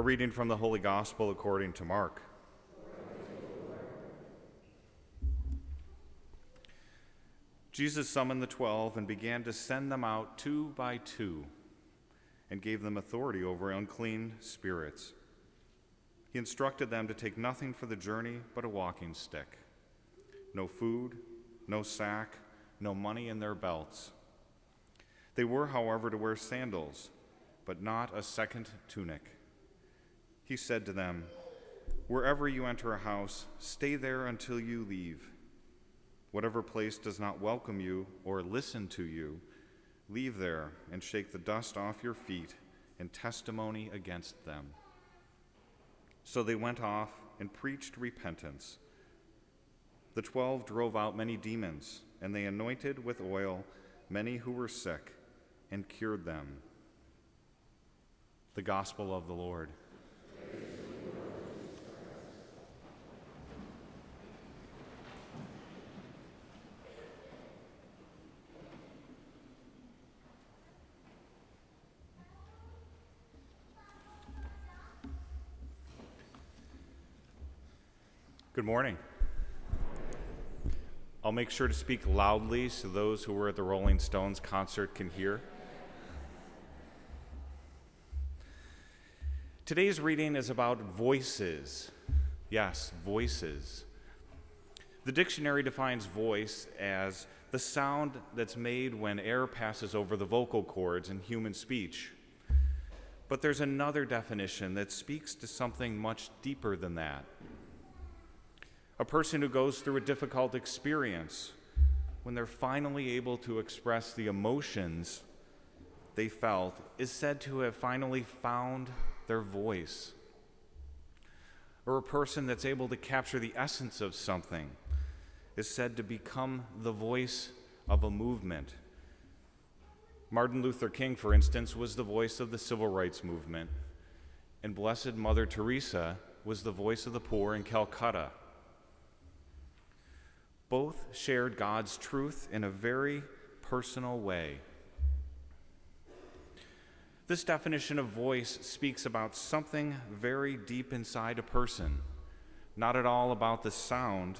A reading from the Holy Gospel according to Mark. Jesus summoned the 12 and began to send them out 2 by 2 and gave them authority over unclean spirits. He instructed them to take nothing for the journey but a walking stick. No food, no sack, no money in their belts. They were, however, to wear sandals, but not a second tunic. He said to them, "Wherever you enter a house, stay there until you leave. Whatever place does not welcome you or listen to you, leave there and shake the dust off your feet in testimony against them." So they went off and preached repentance. The 12 drove out many demons, and they anointed with oil many who were sick and cured them. The Gospel of the Lord. Good morning. I'll make sure to speak loudly so those who were at the Rolling Stones concert can hear. Today's reading is about voices. Yes, voices. The dictionary defines voice as the sound that's made when air passes over the vocal cords in human speech. But there's another definition that speaks to something much deeper than that. A person who goes through a difficult experience, when they're finally able to express the emotions they felt, is said to have finally found their voice. Or a person that's able to capture the essence of something is said to become the voice of a movement. Martin Luther King, for instance, was the voice of the civil rights movement, and Blessed Mother Teresa was the voice of the poor in Calcutta. Both shared God's truth in a very personal way. This definition of voice speaks about something very deep inside a person, not at all about the sound,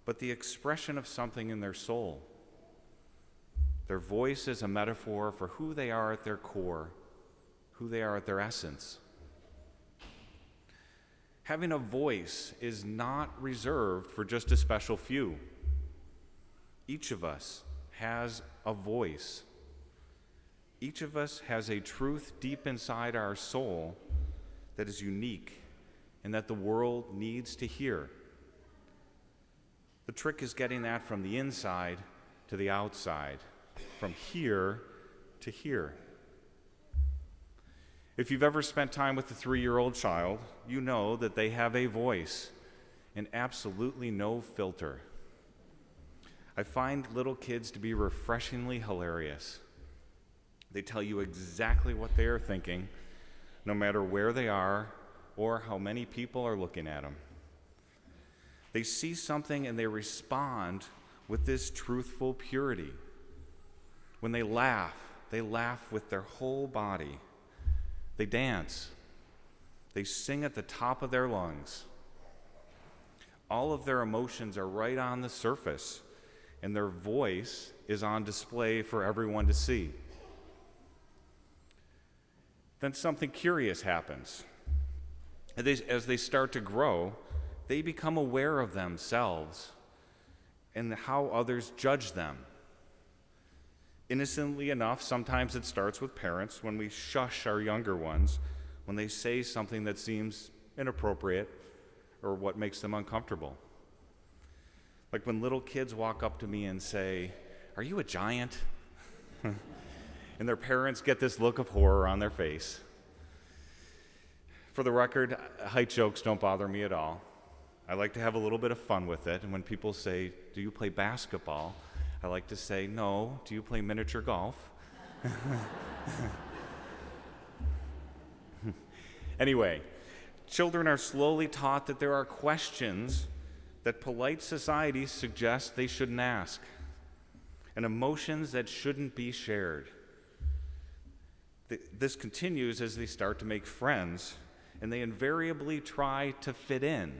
but the expression of something in their soul. Their voice is a metaphor for who they are at their core, who they are at their essence. Having a voice is not reserved for just a special few. Each of us has a voice. Each of us has a truth deep inside our soul that is unique and that the world needs to hear. The trick is getting that from the inside to the outside, from here to here. If you've ever spent time with a 3-year-old child, you know that they have a voice and absolutely no filter. I find little kids to be refreshingly hilarious. They tell you exactly what they are thinking, no matter where they are or how many people are looking at them. They see something and they respond with this truthful purity. When they laugh with their whole body. They dance. They sing at the top of their lungs. All of their emotions are right on the surface, and their voice is on display for everyone to see. Then something curious happens. As they start to grow, they become aware of themselves and how others judge them. Innocently enough, sometimes it starts with parents when we shush our younger ones when they say something that seems inappropriate or what makes them uncomfortable. Like when little kids walk up to me and say, "Are you a giant?" And their parents get this look of horror on their face. For the record, height jokes don't bother me at all. I like to have a little bit of fun with it, and when people say, "Do you play basketball?" I like to say, "No, do you play miniature golf?" Anyway, children are slowly taught that there are questions that polite society suggests they shouldn't ask, and emotions that shouldn't be shared. This continues as they start to make friends, and they invariably try to fit in.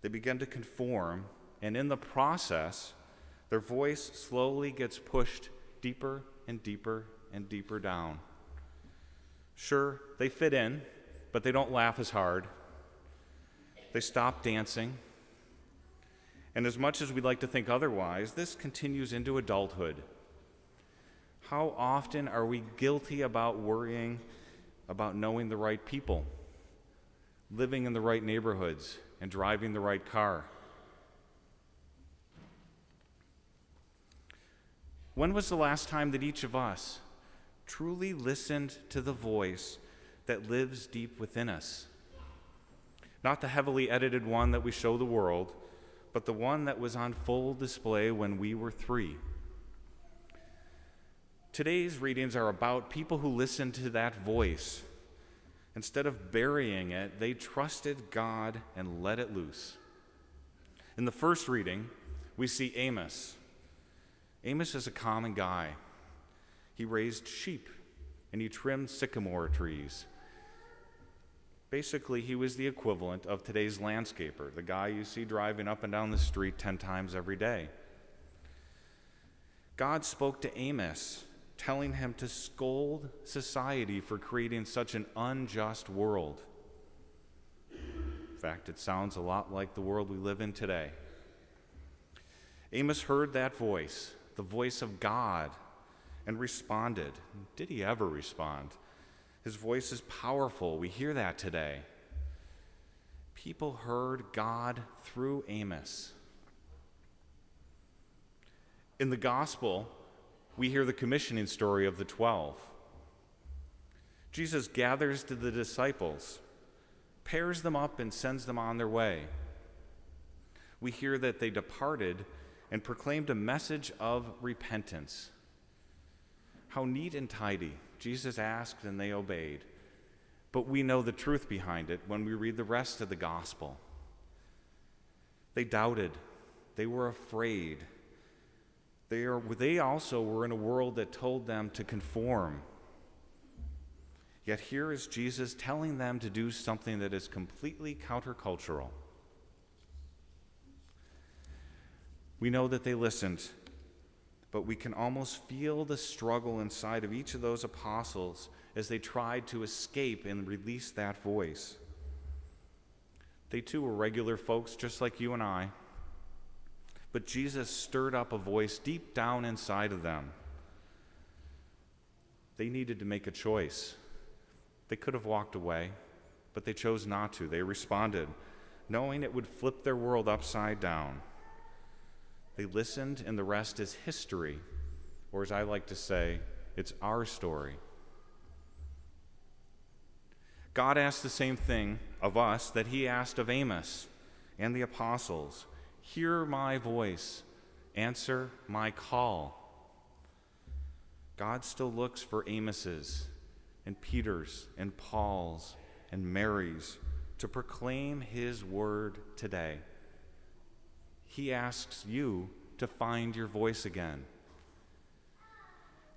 They begin to conform, and in the process, their voice slowly gets pushed deeper and deeper and deeper down. Sure, they fit in, but they don't laugh as hard. They stop dancing. And as much as we'd like to think otherwise, this continues into adulthood. How often are we guilty about worrying about knowing the right people, living in the right neighborhoods, and driving the right car? When was the last time that each of us truly listened to the voice that lives deep within us? Not the heavily edited one that we show the world, but the one that was on full display when we were 3. Today's readings are about people who listened to that voice. Instead of burying it, they trusted God and let it loose. In the first reading, we see Amos. Amos is a common guy. He raised sheep and he trimmed sycamore trees. Basically, he was the equivalent of today's landscaper, the guy you see driving up and down the street 10 times every day. God spoke to Amos, telling him to scold society for creating such an unjust world. In fact, it sounds a lot like the world we live in today. Amos heard that voice, the voice of God, and responded. Did he ever respond? His voice is powerful. We hear that today. People heard God through Amos. In the gospel, we hear the commissioning story of the 12. Jesus gathers to the disciples, pairs them up, and sends them on their way. We hear that they departed and proclaimed a message of repentance. How neat and tidy. Jesus asked and they obeyed. But we know the truth behind it when we read the rest of the gospel. They doubted. They were afraid. They also were in a world that told them to conform. Yet here is Jesus telling them to do something that is completely countercultural. We know that they listened, but we can almost feel the struggle inside of each of those apostles as they tried to escape and release that voice. They too were regular folks just like you and I, but Jesus stirred up a voice deep down inside of them. They needed to make a choice. They could have walked away, but they chose not to. They responded, knowing it would flip their world upside down. They listened, and the rest is history, or as I like to say, it's our story. God asked the same thing of us that he asked of Amos and the apostles. Hear my voice, answer my call. God still looks for Amos's and Peter's and Paul's and Mary's to proclaim his word today. He asks you to find your voice again.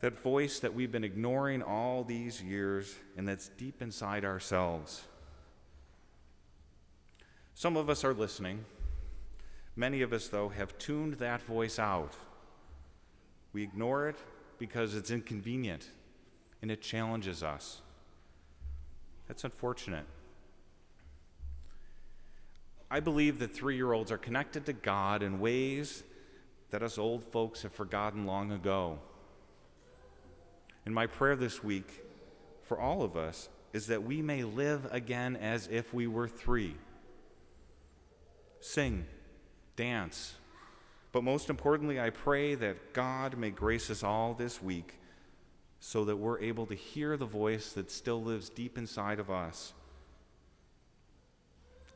That voice that we've been ignoring all these years and that's deep inside ourselves. Some of us are listening. Many of us, though, have tuned that voice out. We ignore it because it's inconvenient and it challenges us. That's unfortunate. I believe that 3-year-olds are connected to God in ways that us old folks have forgotten long ago. And my prayer this week for all of us is that we may live again as if we were 3. Sing, dance, but most importantly, I pray that God may grace us all this week so that we're able to hear the voice that still lives deep inside of us.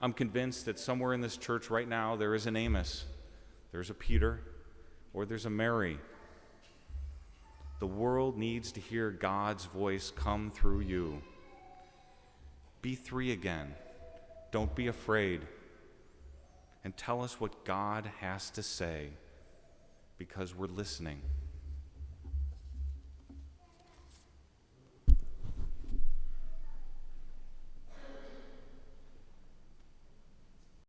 I'm convinced that somewhere in this church right now there is an Amos, there's a Peter, or there's a Mary. The world needs to hear God's voice come through you. Be 3 again. Don't be afraid. And tell us what God has to say, because we're listening.